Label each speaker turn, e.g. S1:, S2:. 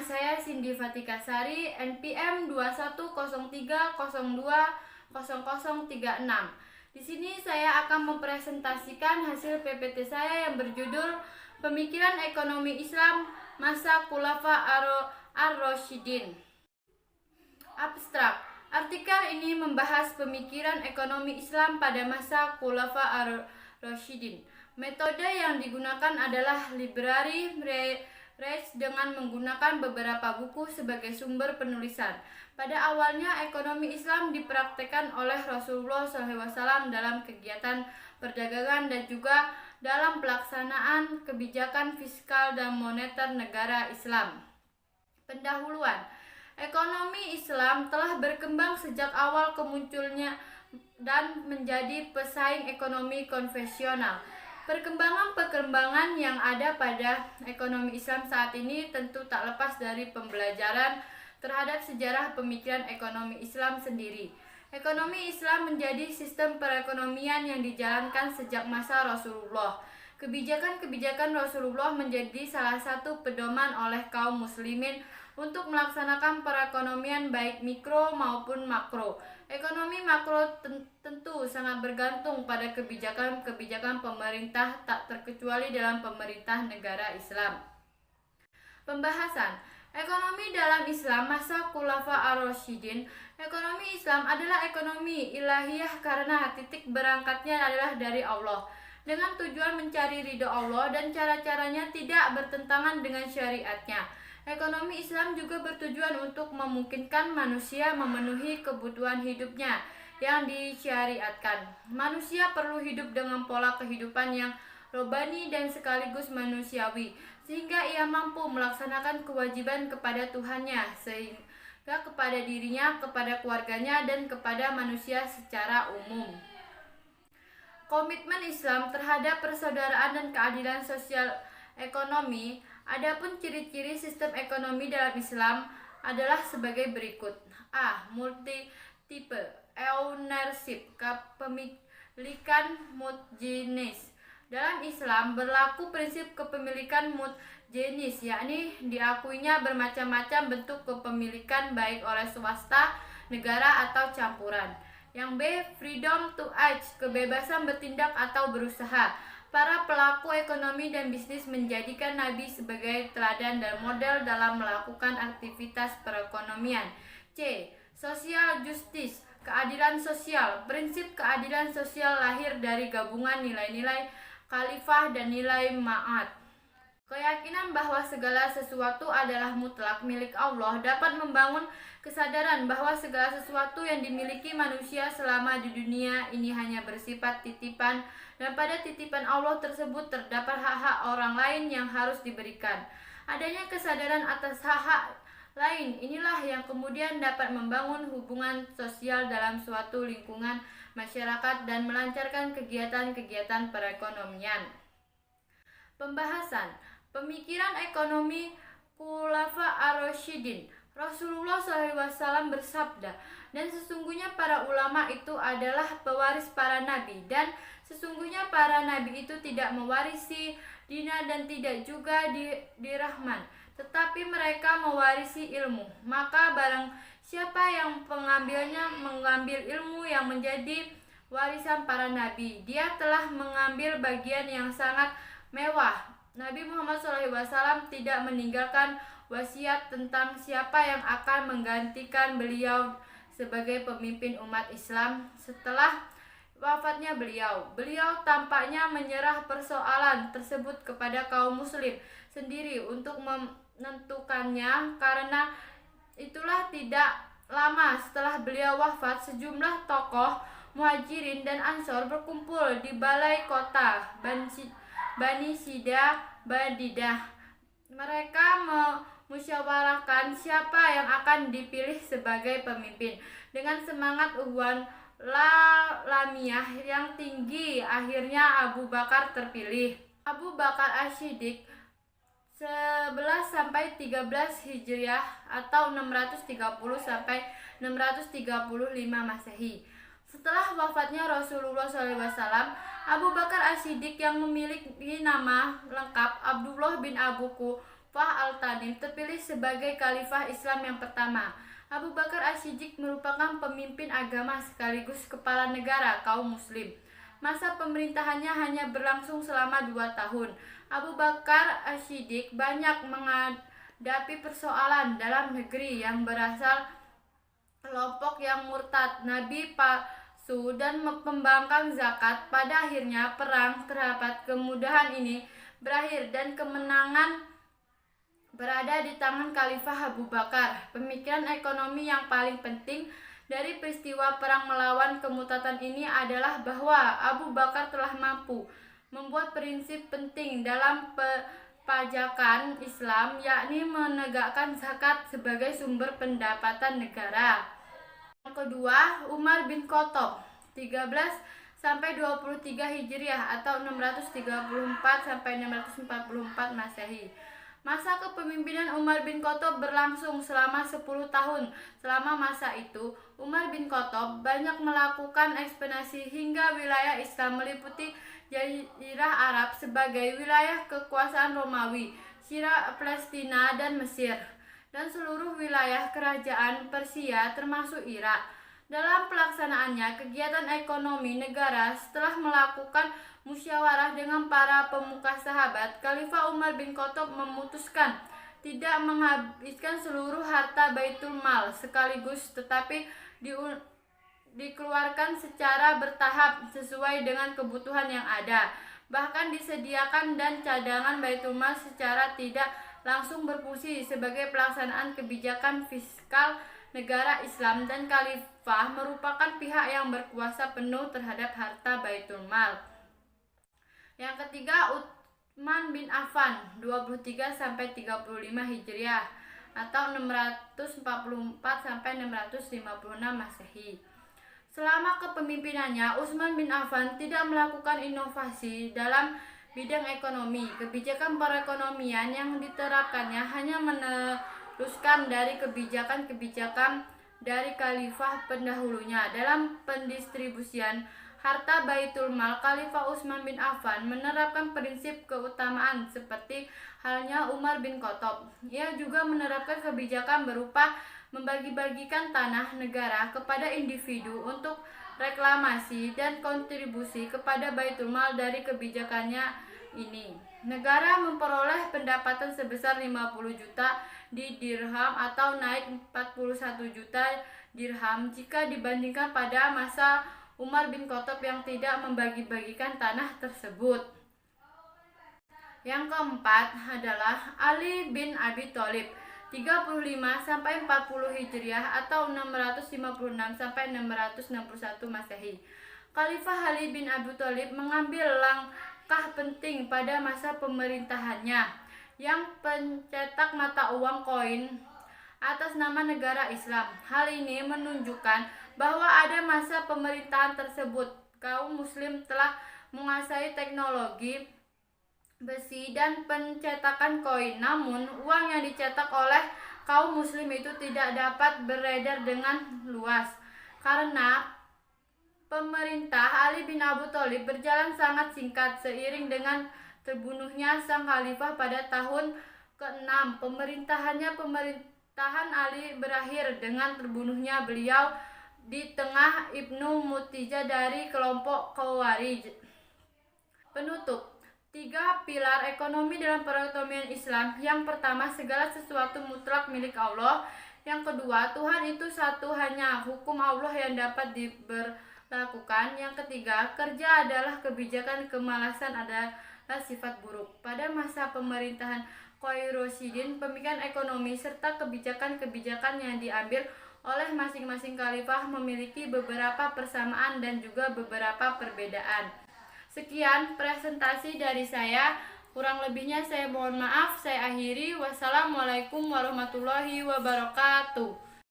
S1: saya Cindy Fatikasari, NPM 2103020036. Di sini saya akan mempresentasikan hasil PPT saya yang berjudul Pemikiran Ekonomi Islam Masa Khulafa ar-Rasyidin. Abstrak. Artikel ini membahas pemikiran ekonomi Islam pada masa Khulafa ar-Rasyidin. Metode yang digunakan adalah library research dengan menggunakan beberapa buku sebagai sumber penulisan. Pada awalnya, ekonomi Islam dipraktekkan oleh Rasulullah SAW dalam kegiatan perdagangan dan juga dalam pelaksanaan kebijakan fiskal dan moneter negara Islam. Pendahuluan. Ekonomi Islam telah berkembang sejak awal kemunculnya dan menjadi pesaing ekonomi konvensional. Perkembangan yang ada pada ekonomi Islam saat ini tentu tak lepas dari pembelajaran terhadap sejarah pemikiran ekonomi Islam sendiri. Ekonomi Islam menjadi sistem perekonomian yang dijalankan sejak masa Rasulullah. Kebijakan-kebijakan Rasulullah menjadi salah satu pedoman oleh kaum muslimin untuk melaksanakan perekonomian baik mikro maupun makro. Ekonomi makro tentu sangat bergantung pada kebijakan-kebijakan pemerintah, tak terkecuali dalam pemerintah negara Islam. Pembahasan ekonomi dalam Islam masa Khulafa ar-Rasyidin. Ekonomi Islam adalah ekonomi ilahiyah karena titik berangkatnya adalah dari Allah, dengan tujuan mencari ridho Allah dan cara-caranya tidak bertentangan dengan syariatnya. Ekonomi Islam juga bertujuan untuk memungkinkan manusia memenuhi kebutuhan hidupnya yang disyariatkan. Manusia perlu hidup dengan pola kehidupan yang robani dan sekaligus manusiawi, sehingga ia mampu melaksanakan kewajiban kepada Tuhannya, sehingga kepada dirinya, kepada keluarganya, dan kepada manusia secara umum. Komitmen Islam terhadap persaudaraan dan keadilan sosial ekonomi. Adapun ciri-ciri sistem ekonomi dalam Islam adalah sebagai berikut. A. Multi-tipe ownership, kepemilikan multijenis. Dalam Islam berlaku prinsip kepemilikan multijenis, yakni diakuinya bermacam-macam bentuk kepemilikan baik oleh swasta, negara, atau campuran. Yang B. Freedom to act, kebebasan bertindak atau berusaha. Para pelaku ekonomi dan bisnis menjadikan Nabi sebagai teladan dan model dalam melakukan aktivitas perekonomian. C. Social justice, keadilan sosial. Prinsip keadilan sosial lahir dari gabungan nilai-nilai khalifah dan nilai ma'at. Keyakinan bahwa segala sesuatu adalah mutlak milik Allah dapat membangun kesadaran bahwa segala sesuatu yang dimiliki manusia selama di dunia ini hanya bersifat titipan, dan pada titipan Allah tersebut terdapat hak-hak orang lain yang harus diberikan. Adanya kesadaran atas hak-hak lain inilah yang kemudian dapat membangun hubungan sosial dalam suatu lingkungan masyarakat dan melancarkan kegiatan-kegiatan perekonomian. Pembahasan pemikiran ekonomi Khulafa ar-Rasyidin. Rasulullah SAW bersabda, dan sesungguhnya para ulama itu adalah pewaris para nabi, dan sesungguhnya para nabi itu tidak mewarisi dinar dan tidak juga dirahman, tetapi mereka mewarisi ilmu. Maka barang siapa yang pengambilnya mengambil ilmu yang menjadi warisan para nabi, dia telah mengambil bagian yang sangat mewah. Nabi Muhammad SAW tidak meninggalkan wasiat tentang siapa yang akan menggantikan beliau sebagai pemimpin umat Islam setelah wafatnya beliau. Beliau tampaknya menyerah persoalan tersebut kepada kaum muslim sendiri untuk menentukannya. Karena itulah tidak lama setelah beliau wafat, sejumlah tokoh Muhajirin dan Ansor berkumpul di balai kota Bani Badidah. Mereka musyawarahkan siapa yang akan dipilih sebagai pemimpin. Dengan semangat uhuan lamiyah yang tinggi, akhirnya Abu Bakar terpilih. Abu Bakar As-Siddiq 11-13 Hijriah atau 630 sampai 635 Masehi. Setelah wafatnya Rasulullah SAW, Abu Bakar As-Siddiq yang memiliki nama lengkap Abdullah bin Abu Khalifah Al-Tanim terpilih sebagai Khalifah Islam yang pertama. Abu Bakar As-Siddiq merupakan pemimpin agama sekaligus kepala negara kaum muslim. Masa pemerintahannya hanya berlangsung selama 2 tahun. Abu Bakar As-Siddiq banyak menghadapi persoalan dalam negeri yang berasal kelompok yang murtad, nabi palsu, dan pembangkang zakat. Pada akhirnya perang terhadap kemudahan ini berakhir dan kemenangan berada di tangan Khalifah Abu Bakar. Pemikiran ekonomi yang paling penting dari peristiwa perang melawan kemurtadan ini adalah bahwa Abu Bakar telah mampu membuat prinsip penting dalam pajakan Islam, yakni menegakkan zakat sebagai sumber pendapatan negara. Yang kedua, Umar bin Khattab 13 sampai 23 Hijriah atau 634 sampai 644 Masehi. Masa kepemimpinan Umar bin Khattab berlangsung selama 10 tahun. Selama masa itu, Umar bin Khattab banyak melakukan ekspansi hingga wilayah Islam meliputi Jazirah Arab sebagai wilayah kekuasaan Romawi, Syria, Palestina, dan Mesir, dan seluruh wilayah kerajaan Persia termasuk Irak. Dalam pelaksanaannya, kegiatan ekonomi negara setelah melakukan musyawarah dengan para pemuka sahabat, Khalifah Umar bin Khattab memutuskan tidak menghabiskan seluruh harta Baitul Mal sekaligus, tetapi dikeluarkan secara bertahap sesuai dengan kebutuhan yang ada. Bahkan disediakan dan cadangan Baitul Mal secara tidak langsung berfungsi sebagai pelaksanaan kebijakan fiskal negara Islam, dan Khalifah merupakan pihak yang berkuasa penuh terhadap harta Baitul Mal. Yang ketiga, Utsman bin Affan 23 sampai 35 Hijriah atau 644 sampai 656 Masehi. Selama kepemimpinannya, Utsman bin Affan tidak melakukan inovasi dalam bidang ekonomi. Kebijakan perekonomian yang diterapkannya hanya meneruskan dari kebijakan-kebijakan dari khalifah pendahulunya. Dalam pendistribusian harta Baitul Mal, Khalifah Utsman bin Affan menerapkan prinsip keutamaan seperti halnya Umar bin Khattab. Ia juga menerapkan kebijakan berupa membagi-bagikan tanah negara kepada individu untuk reklamasi dan kontribusi kepada Baitul Mal. Dari kebijakannya ini, negara memperoleh pendapatan sebesar 50 juta di dirham atau naik 41 juta dirham jika dibandingkan pada masa Umar bin Khattab yang tidak membagi-bagikan tanah tersebut. Yang keempat adalah Ali bin Abi Thalib 35 sampai 40 Hijriah atau 656 sampai 661 Masehi. Khalifah Ali bin Abi Thalib mengambil langkah penting pada masa pemerintahannya yang pencetak mata uang koin atas nama negara Islam. Hal ini menunjukkan bahwa ada masa pemerintahan tersebut kaum muslim telah menguasai teknologi besi dan pencetakan koin. Namun, uang yang dicetak oleh kaum muslim itu tidak dapat beredar dengan luas karena pemerintah Ali bin Abi Thalib berjalan sangat singkat seiring dengan terbunuhnya sang khalifah pada tahun ke-6 pemerintahan Ali berakhir dengan terbunuhnya beliau di tengah Ibnu Mutijah dari kelompok Khawarij. Penutup, 3 pilar ekonomi dalam perekonomian Islam. Yang pertama, segala sesuatu mutlak milik Allah. Yang kedua, Tuhan itu satu, hanya hukum Allah yang dapat diberlakukan. Yang ketiga, kerja adalah kebijakan, kemalasan adalah sifat buruk. Pada masa pemerintahan Khairuddin, pemikiran ekonomi serta kebijakan-kebijakan yang diambil oleh masing-masing khalifah memiliki beberapa persamaan dan juga beberapa perbedaan. Sekian presentasi dari saya, kurang lebihnya saya mohon maaf. Saya akhiri. Wassalamualaikum warahmatullahi wabarakatuh.